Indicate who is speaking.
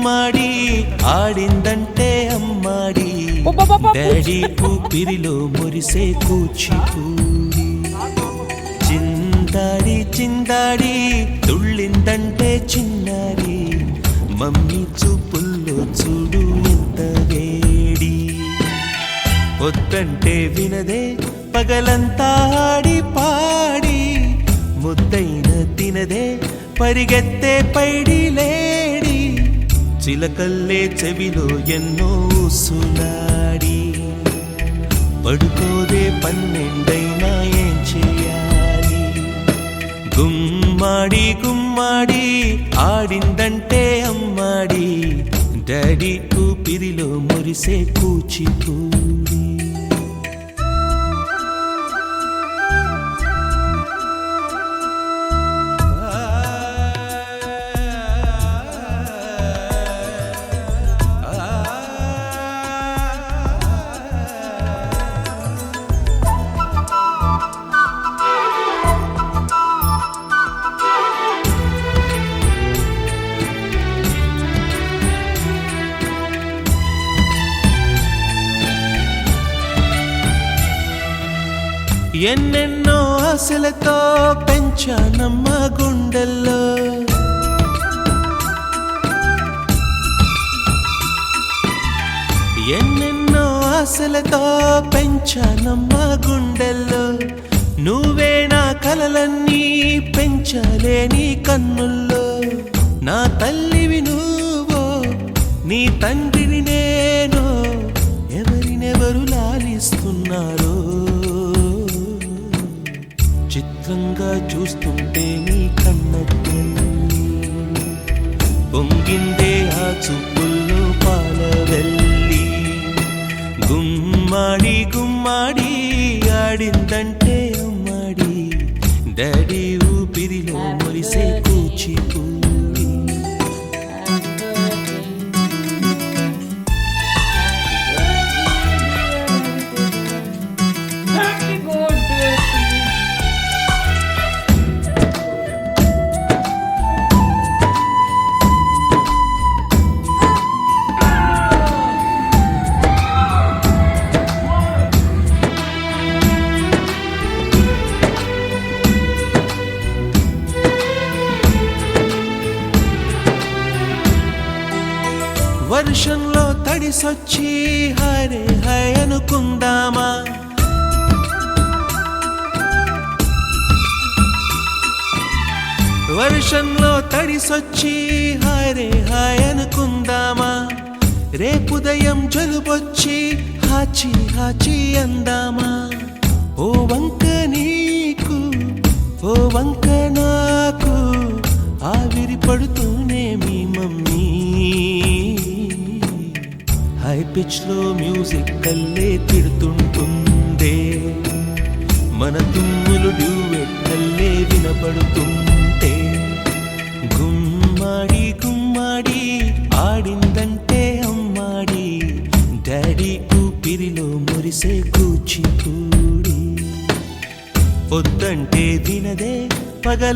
Speaker 1: గుమ్మాడి ఆడిందంటే అమ్మాడి డాడీ ఊపిరిలో మురిసే కూచిపూడి చిందాడి చిందాడి తుళ్ళిందంటే చిన్నారి మమ్మీ చూపుల్లో చూడు ఎంత వేడి వద్దంటే వినదే పగలంతా ఆడి పాడి ముద్దైన తినదే పరిగెత్తే పైడి లేడి చిలకల్లే చెవిలో ఎన్నో సులాడి పడుకోదే పన్నెండైనా ఏం చేయాలి గుమ్మాడి గుమ్మాడి ఆడిందంటే అమ్మాడి డాడీ ఊపిరిలో మురిసే కూచిపూడి ఎన్నెన్నో ఆశలతో పెంచానమ్మ గుండెల్లో ఎన్నెన్నో ఆశలతో పెంచానమ్మ గుండెల్లో నువ్వే నా కలలన్నీ పెంచాలే నీ కన్నుల్లో నా తల్లివి నువ్వో నీ తండ్రిని నేను ఎవరినెవరు లాలిస్తున్నారో చిత్రంగా చూస్తుంటే నీ కన్నట్టు పొంగిందే ఆ చూపుల్లో పాలవెల్లి గుమ్మాడి గుమ్మాడి ఆడిందంటే అమ్మాడి డాడీ ఊపిరిలో మురిసే కూచిపూడి వర్షంలో తడిసొచ్చి హరే హై అనుకుందామా వర్షంలో తడిసొచ్చి హరే హై అనుకుందామా రేపుదయం జలుబొచ్చి హాచి హాచి అందామా ఓ వంక నీకు ఓ వంక నాకు ఆవిరి పడుతూనే మీ మమ్మీ హై పిచ్ లో మ్యూజిక్ కల్లే తిడుతుంటుందే మన తుమ్ములు డ్యూయెట్ కల్లే వినపడుతుంటే గుమ్మాడి గుమ్మాడి ఆడిందంటే అమ్మాడి డాడీ ఊపిరిలో మురిసే కూచిపూడి వద్దంటే వినదే పగల